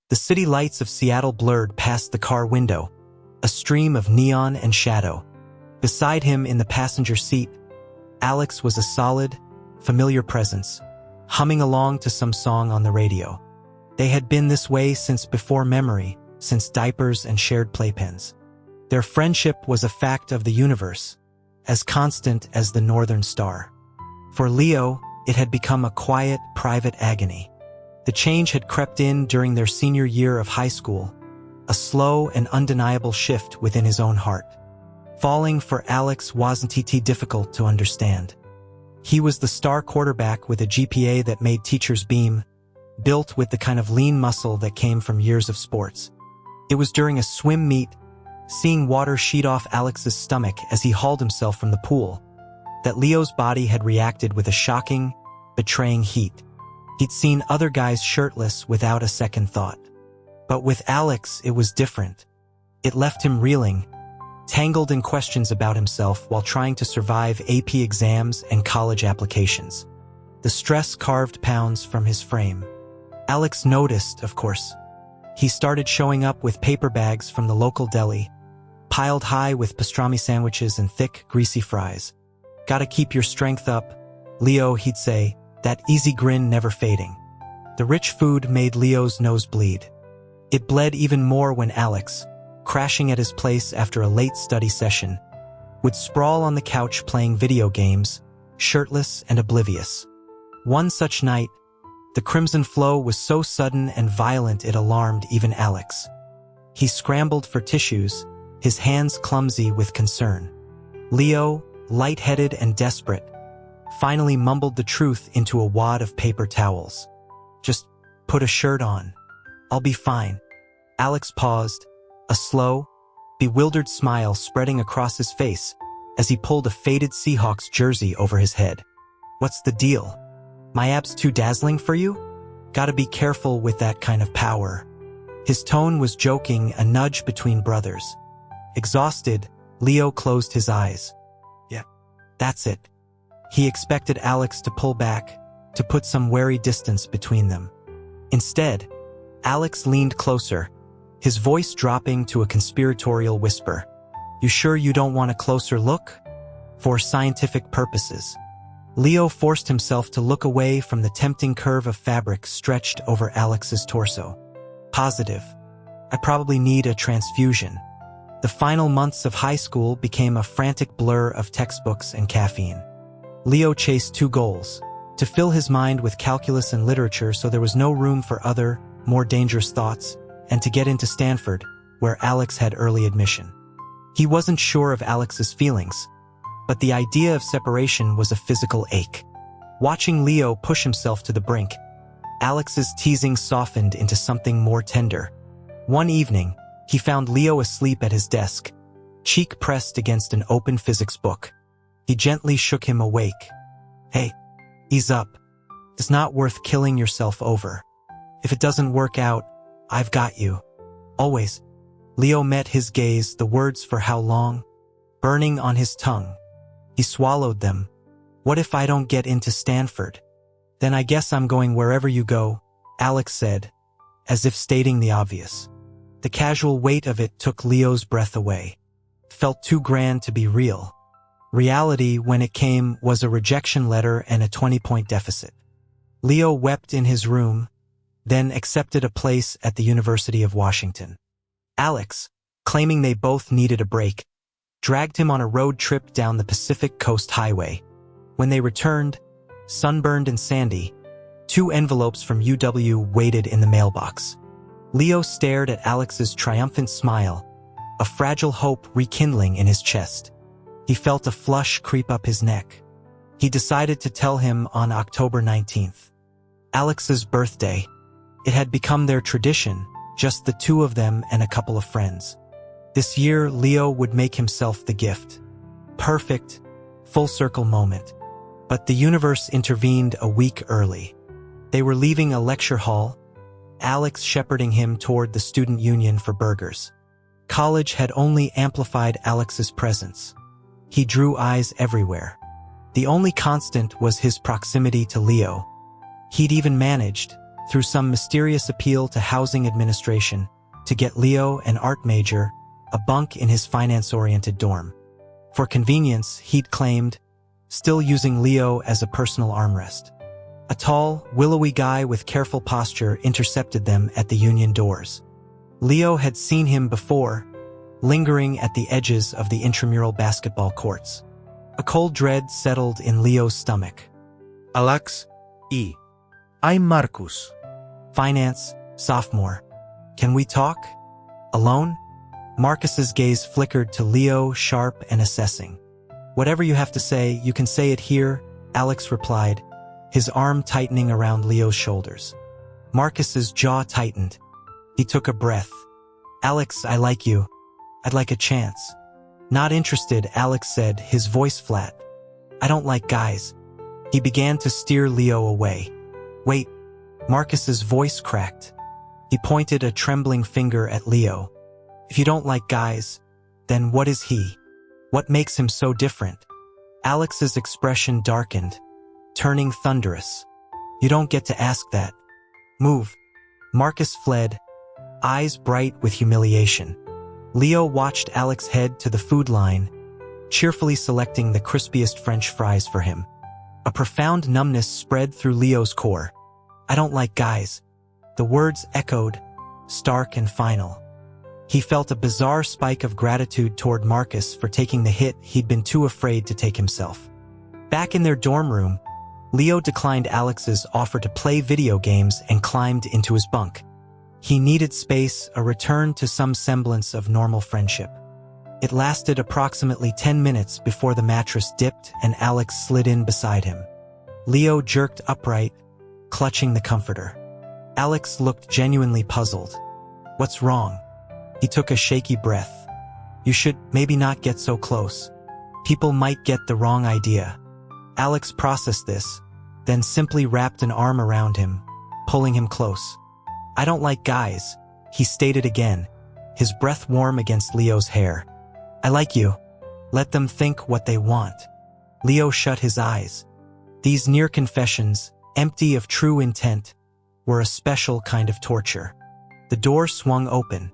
The city lights of Seattle blurred past the car window, a stream of neon and shadow. Beside him in the passenger seat, Alex was a solid, familiar presence, humming along to some song on the radio. They had been this way since before memory, since diapers and shared playpens. Their friendship was a fact of the universe, as constant as the northern star. For Leo, it had become a quiet, private agony. The change had crept in during their senior year of high school, a slow and undeniable shift within his own heart. Falling for Alex wasn't difficult to understand. He was the star quarterback with a GPA that made teachers beam, built with the kind of lean muscle that came from years of sports. It was during a swim meet, seeing water sheet off Alex's stomach as he hauled himself from the pool, that Leo's body had reacted with a shocking, betraying heat. He'd seen other guys shirtless without a second thought. But with Alex, it was different. It left him reeling, tangled in questions about himself while trying to survive AP exams and college applications. The stress carved pounds from his frame. Alex noticed, of course. He started showing up with paper bags from the local deli, piled high with pastrami sandwiches and thick, greasy fries. "Gotta keep your strength up, Leo," he'd say, that easy grin never fading. The rich food made Leo's nose bleed. It bled even more when Alex, crashing at his place after a late study session, would sprawl on the couch playing video games, shirtless and oblivious. One such night, the crimson flow was so sudden and violent it alarmed even Alex. He scrambled for tissues, his hands clumsy with concern. Leo, lightheaded and desperate, finally mumbled the truth into a wad of paper towels. "Just put a shirt on. I'll be fine." Alex paused, a slow, bewildered smile spreading across his face as he pulled a faded Seahawks jersey over his head. "What's the deal? My abs too dazzling for you? Gotta be careful with that kind of power." His tone was joking, a nudge between brothers. Exhausted, Leo closed his eyes. "Yeah, that's it." He expected Alex to pull back, to put some wary distance between them. Instead, Alex leaned closer, his voice dropping to a conspiratorial whisper. "You sure you don't want a closer look? For scientific purposes." Leo forced himself to look away from the tempting curve of fabric stretched over Alex's torso. "Positive. I probably need a transfusion." The final months of high school became a frantic blur of textbooks and caffeine. Leo chased two goals: to fill his mind with calculus and literature so there was no room for other, more dangerous thoughts, and to get into Stanford, where Alex had early admission. He wasn't sure of Alex's feelings, but the idea of separation was a physical ache. Watching Leo push himself to the brink, Alex's teasing softened into something more tender. One evening, he found Leo asleep at his desk, cheek pressed against an open physics book. He gently shook him awake. "Hey, ease up. It's not worth killing yourself over. If it doesn't work out, I've got you. Always." Leo met his gaze, the words "for how long?" burning on his tongue. He swallowed them. "What if I don't get into Stanford? Then I guess I'm going wherever you go," Alex said, as if stating the obvious. The casual weight of it took Leo's breath away. Felt too grand to be real. Reality, when it came, was a rejection letter and a 20-point deficit. Leo wept in his room, then accepted a place at the University of Washington. Alex, claiming they both needed a break, dragged him on a road trip down the Pacific Coast Highway. When they returned, sunburned and sandy, 2 envelopes from UW waited in the mailbox. Leo stared at Alex's triumphant smile, a fragile hope rekindling in his chest. He felt a flush creep up his neck. He decided to tell him on October 19th. Alex's birthday. It had become their tradition, just the two of them and a couple of friends. This year, Leo would make himself the gift. Perfect, full-circle moment. But the universe intervened a week early. They were leaving a lecture hall, Alex shepherding him toward the student union for burgers. College had only amplified Alex's presence. He drew eyes everywhere. The only constant was his proximity to Leo. He'd even managed, through some mysterious appeal to housing administration, to get Leo, an art major, a bunk in his finance-oriented dorm. For convenience, he'd claimed, still using Leo as a personal armrest. A tall, willowy guy with careful posture intercepted them at the union doors. Leo had seen him before, lingering at the edges of the intramural basketball courts. A cold dread settled in Leo's stomach. Alex, I'm Marcus. Finance, sophomore. Can we talk? Alone? Marcus's gaze flickered to Leo, sharp and assessing. Whatever you have to say, you can say it here, Alex replied, his arm tightening around Leo's shoulders. Marcus's jaw tightened. He took a breath. Alex, I like you. I'd like a chance. Not interested, Alex said, his voice flat. I don't like guys. He began to steer Leo away. Wait. Marcus's voice cracked. He pointed a trembling finger at Leo. If you don't like guys, then what is he? What makes him so different? Alex's expression darkened, turning thunderous. You don't get to ask that. Move. Marcus fled, eyes bright with humiliation. Leo watched Alex head to the food line, cheerfully selecting the crispiest French fries for him. A profound numbness spread through Leo's core. I don't like guys. The words echoed, stark and final. He felt a bizarre spike of gratitude toward Marcus for taking the hit he'd been too afraid to take himself. Back in their dorm room, Leo declined Alex's offer to play video games and climbed into his bunk. He needed space, a return to some semblance of normal friendship. It lasted approximately 10 minutes before the mattress dipped and Alex slid in beside him. Leo jerked upright, clutching the comforter. Alex looked genuinely puzzled. What's wrong? He took a shaky breath. You should maybe not get so close. People might get the wrong idea. Alex processed this, then simply wrapped an arm around him, pulling him close. I don't like guys, he stated again, his breath warm against Leo's hair. I like you. Let them think what they want. Leo shut his eyes. These near confessions, empty of true intent, were a special kind of torture. The door swung open.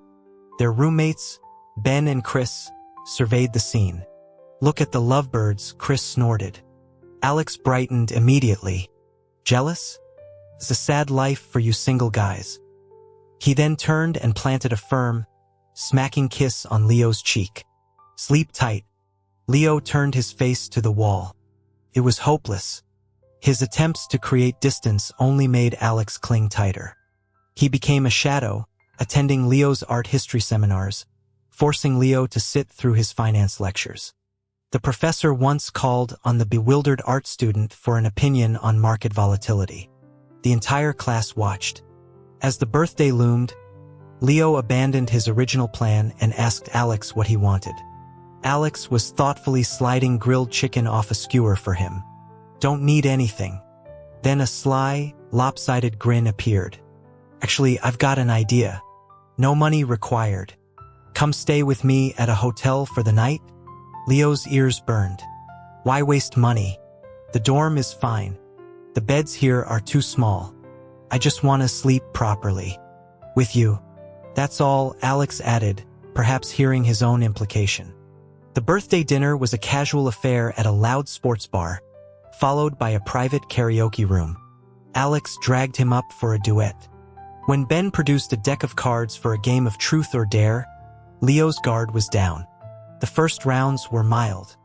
Their roommates, Ben and Chris, surveyed the scene. Look at the lovebirds, Chris snorted. Alex brightened immediately. Jealous? It's a sad life for you single guys. He then turned and planted a firm, smacking kiss on Leo's cheek. Sleep tight. Leo turned his face to the wall. It was hopeless. His attempts to create distance only made Alex cling tighter. He became a shadow, attending Leo's art history seminars, forcing Leo to sit through his finance lectures. The professor once called on the bewildered art student for an opinion on market volatility. The entire class watched. As the birthday loomed, Leo abandoned his original plan and asked Alex what he wanted. Alex was thoughtfully sliding grilled chicken off a skewer for him. Don't need anything. Then a sly, lopsided grin appeared. Actually, I've got an idea. No money required. Come stay with me at a hotel for the night? Leo's ears burned. Why waste money? The dorm is fine. The beds here are too small. I just want to sleep properly. With you. That's all, Alex added, perhaps hearing his own implication. The birthday dinner was a casual affair at a loud sports bar, followed by a private karaoke room. Alex dragged him up for a duet. When Ben produced a deck of cards for a game of truth or dare, Leo's guard was down. The first rounds were mild.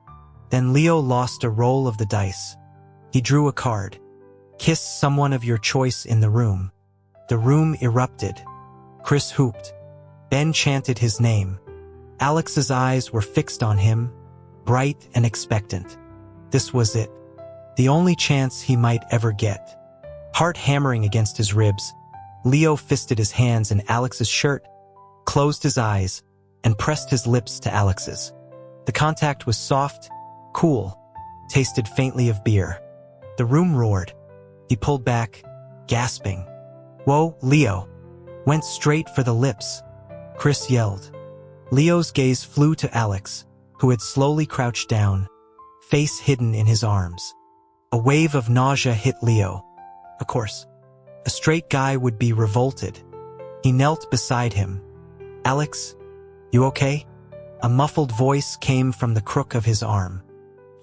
Then Leo lost a roll of the dice. He drew a card. Kiss someone of your choice in the room. The room erupted. Chris hooped. Ben chanted his name. Alex's eyes were fixed on him, bright and expectant. This was it. The only chance he might ever get. Heart hammering against his ribs, Leo fisted his hands in Alex's shirt, closed his eyes, and pressed his lips to Alex's. The contact was soft, cool, tasted faintly of beer. The room roared. He pulled back, gasping. Whoa, Leo. Went straight for the lips. Chris yelled. Leo's gaze flew to Alex, who had slowly crouched down, face hidden in his arms. A wave of nausea hit Leo. Of course. A straight guy would be revolted. He knelt beside him. Alex, you okay? A muffled voice came from the crook of his arm.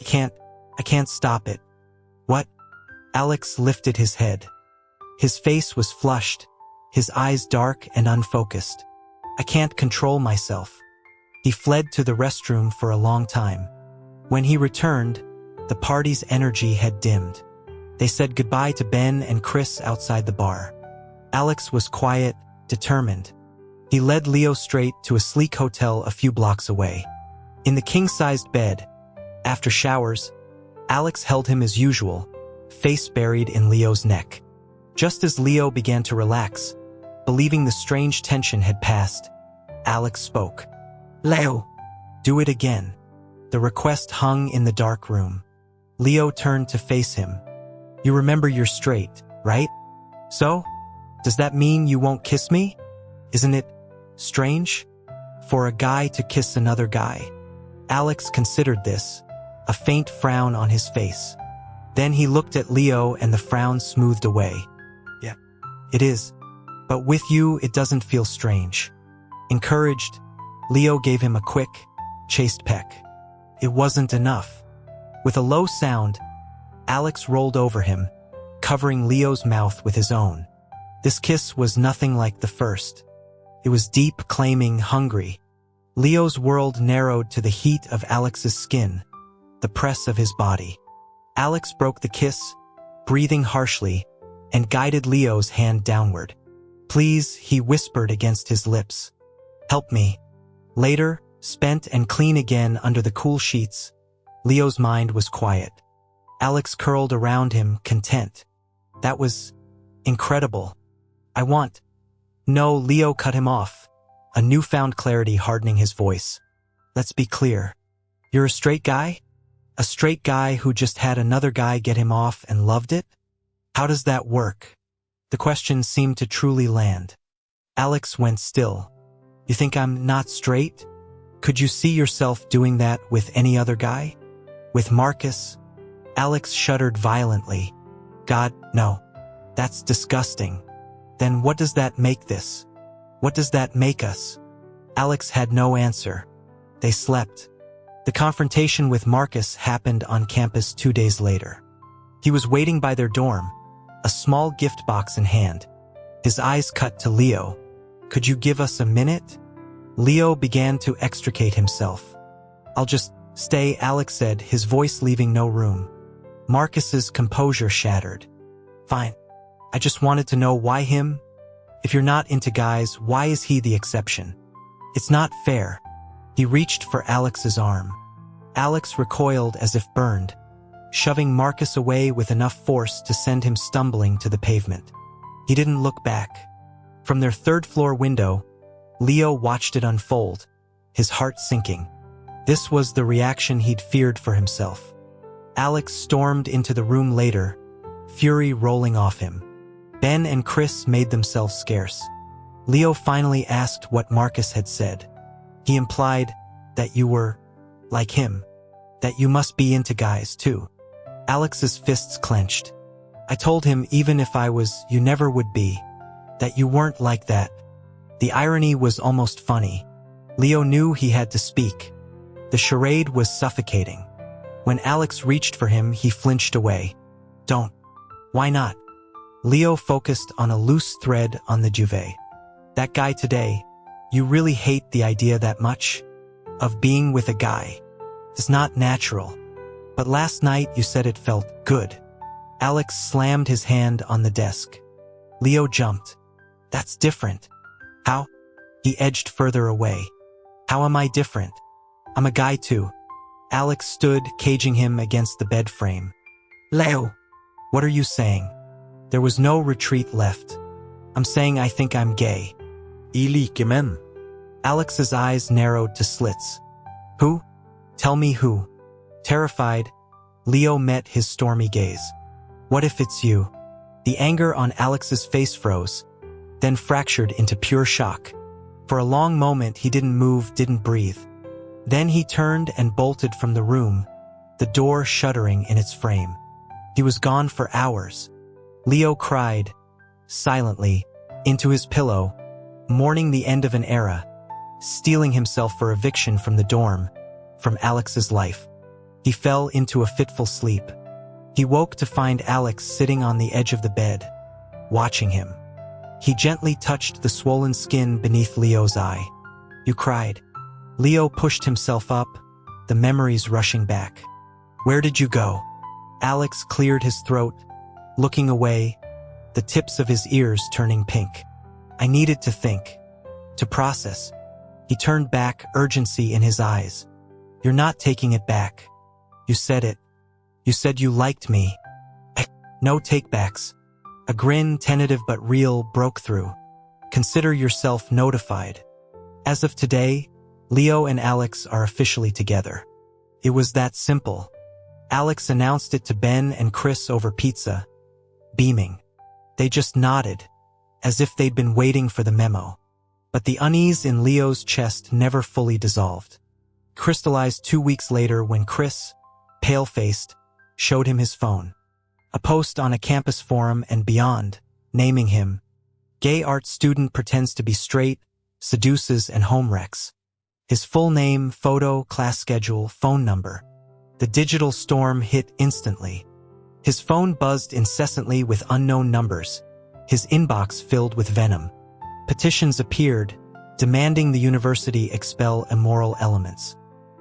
I can't stop it. What? Alex lifted his head. His face was flushed, his eyes dark and unfocused. I can't control myself. He fled to the restroom for a long time. When he returned, the party's energy had dimmed. They said goodbye to Ben and Chris outside the bar. Alex was quiet, determined. He led Leo straight to a sleek hotel a few blocks away. In the king-sized bed, after showers, Alex held him as usual, face buried in Leo's neck. Just as Leo began to relax, believing the strange tension had passed, Alex spoke. Leo, do it again. The request hung in the dark room. Leo turned to face him. You remember you're straight, right? So, does that mean you won't kiss me? Isn't it strange for a guy to kiss another guy? Alex considered this, a faint frown on his face. Then he looked at Leo and the frown smoothed away. Yeah, it is. But with you, it doesn't feel strange. Encouraged, Leo gave him a quick, chaste peck. It wasn't enough. With a low sound, Alex rolled over him, covering Leo's mouth with his own. This kiss was nothing like the first. It was deep, claiming, hungry. Leo's world narrowed to the heat of Alex's skin, the press of his body. Alex broke the kiss, breathing harshly, and guided Leo's hand downward. Please, he whispered against his lips. Help me. Later, spent and clean again under the cool sheets, Leo's mind was quiet. Alex curled around him, content. That was incredible. No, Leo cut him off, a newfound clarity hardening his voice. Let's be clear. You're a straight guy? A straight guy who just had another guy get him off and loved it? How does that work? The question seemed to truly land. Alex went still. You think I'm not straight? Could you see yourself doing that with any other guy? With Marcus? Alex shuddered violently. God, no. That's disgusting. Then what does that make this? What does that make us? Alex had no answer. They slept. The confrontation with Marcus happened on campus 2 days later. He was waiting by their dorm, a small gift box in hand. His eyes cut to Leo. Could you give us a minute? Leo began to extricate himself. I'll just stay, Alex said, his voice leaving no room. Marcus's composure shattered. Fine. I just wanted to know why him? If you're not into guys, why is he the exception? It's not fair. He reached for Alex's arm. Alex recoiled as if burned, shoving Marcus away with enough force to send him stumbling to the pavement. He didn't look back. From their third-floor window, Leo watched it unfold, his heart sinking. This was the reaction he'd feared for himself. Alex stormed into the room later, fury rolling off him. Ben and Chris made themselves scarce. Leo finally asked what Marcus had said. He implied that you were like him, that you must be into guys too. Alex's fists clenched. I told him even if I was, you never would be, that you weren't like that. The irony was almost funny. Leo knew he had to speak. The charade was suffocating. When Alex reached for him, he flinched away. Don't. Why not? Leo focused on a loose thread on the duvet. That guy today, you really hate the idea that much? Of being with a guy. It's not natural. But last night you said it felt good. Alex slammed his hand on the desk. Leo jumped. That's different. How? He edged further away. How am I different? I'm a guy too. Alex stood, caging him against the bed frame. Leo! What are you saying? There was no retreat left. I'm saying I think I'm gay. I like menn. Alex's eyes narrowed to slits. Who? Tell me who. Terrified, Leo met his stormy gaze. What if it's you? The anger on Alex's face froze, then fractured into pure shock. For a long moment he didn't move, didn't breathe. Then he turned and bolted from the room, the door shuddering in its frame. He was gone for hours. Leo cried, silently, into his pillow, mourning the end of an era, steeling himself for eviction from the dorm, from Alex's life. He fell into a fitful sleep. He woke to find Alex sitting on the edge of the bed, watching him. He gently touched the swollen skin beneath Leo's eye. "You cried." Leo pushed himself up, the memories rushing back. "Where did you go?" Alex cleared his throat, looking away, the tips of his ears turning pink. "I needed to think, to process." He turned back, urgency in his eyes. "You're not taking it back. You said it. You said you liked me." No takebacks. A grin, tentative but real, broke through. "Consider yourself notified. As of today, Leo and Alex are officially together." It was that simple. Alex announced it to Ben and Chris over pizza, beaming. They just nodded, as if they'd been waiting for the memo. But the unease in Leo's chest never fully dissolved. Crystallized 2 weeks later when Chris, pale-faced, showed him his phone. A post on a campus forum and beyond, naming him. Gay art student pretends to be straight, seduces and home wrecks. His full name, photo, class schedule, phone number. The digital storm hit instantly. His phone buzzed incessantly with unknown numbers, his inbox filled with venom. Petitions appeared, demanding the university expel immoral elements.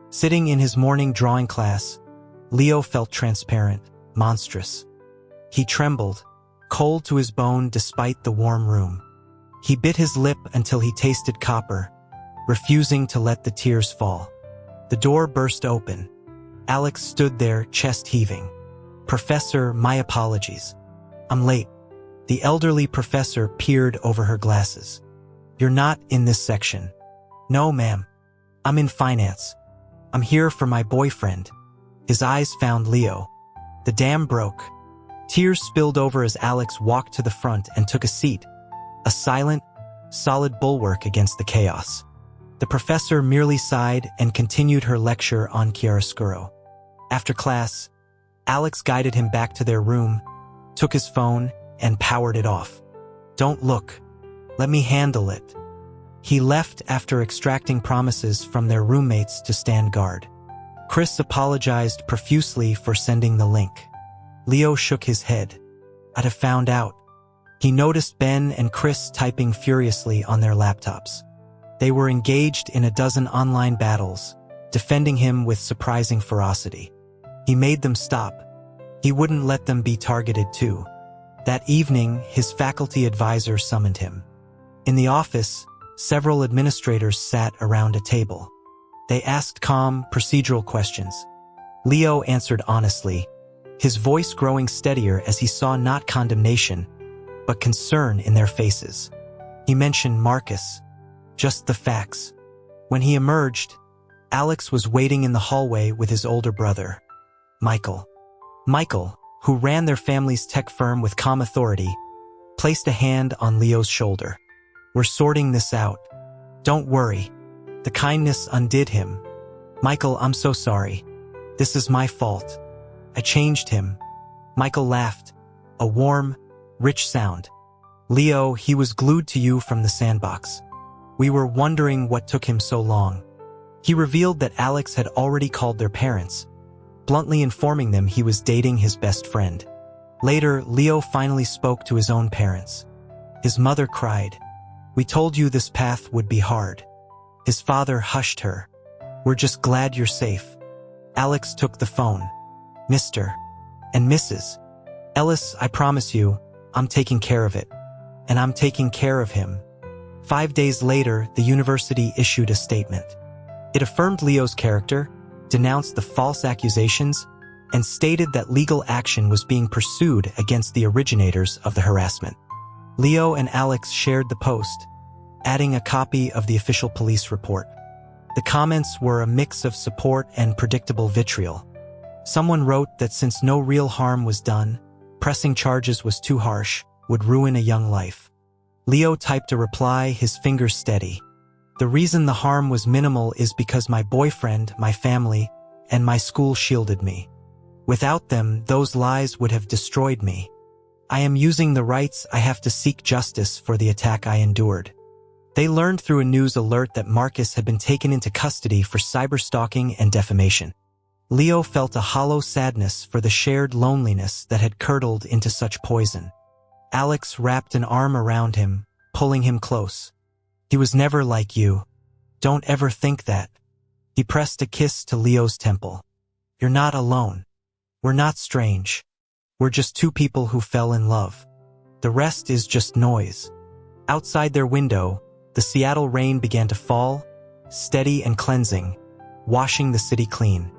Sitting in his morning drawing class, Leo felt transparent, monstrous. He trembled, cold to his bone despite the warm room. He bit his lip until he tasted copper, refusing to let the tears fall. The door burst open. Alex stood there, chest heaving. "Professor, my apologies. I'm late." The elderly professor peered over her glasses. "You're not in this section." "No, ma'am. I'm in finance. I'm here for my boyfriend." His eyes found Leo. The dam broke. Tears spilled over as Alex walked to the front and took a seat, a silent, solid bulwark against the chaos. The professor merely sighed and continued her lecture on chiaroscuro. After class, Alex guided him back to their room, took his phone, and powered it off. "Don't look. Let me handle it." He left after extracting promises from their roommates to stand guard. Chris apologized profusely for sending the link. Leo shook his head. "I'd have found out." He noticed Ben and Chris typing furiously on their laptops. They were engaged in a dozen online battles, defending him with surprising ferocity. He made them stop. He wouldn't let them be targeted too. That evening, his faculty advisor summoned him. In the office, several administrators sat around a table. They asked calm, procedural questions. Leo answered honestly, his voice growing steadier as he saw not condemnation, but concern in their faces. He mentioned Marcus, just the facts. When he emerged, Alex was waiting in the hallway with his older brother, Michael. Michael, who ran their family's tech firm with calm authority, placed a hand on Leo's shoulder. "We're sorting this out. Don't worry." The kindness undid him. "Michael, I'm so sorry. This is my fault. I changed him." Michael laughed, a warm, rich sound. "Leo, he was glued to you from the sandbox. We were wondering what took him so long." He revealed that Alex had already called their parents, bluntly informing them he was dating his best friend. Later, Leo finally spoke to his own parents. His mother cried, "We told you this path would be hard." His father hushed her. "We're just glad you're safe." Alex took the phone. "Mr. and Mrs. Ellis, I promise you, I'm taking care of it. And I'm taking care of him." 5 days later, the university issued a statement. It affirmed Leo's character, denounced the false accusations, and stated that legal action was being pursued against the originators of the harassment. Leo and Alex shared the post, adding a copy of the official police report. The comments were a mix of support and predictable vitriol. Someone wrote that since no real harm was done, pressing charges was too harsh, would ruin a young life. Leo typed a reply, his fingers steady. "The reason the harm was minimal is because my boyfriend, my family, and my school shielded me. Without them, those lies would have destroyed me." I am using the rights I have to seek justice for the attack I endured. They learned through a news alert that Marcus had been taken into custody for cyberstalking and defamation. Leo felt a hollow sadness for the shared loneliness that had curdled into such poison. Alex wrapped an arm around him, pulling him close. He was never like you. Don't ever think that. He pressed a kiss to Leo's temple. You're not alone. We're not strange. We're just two people who fell in love. The rest is just noise. Outside their window, the Seattle rain began to fall, steady and cleansing, washing the city clean.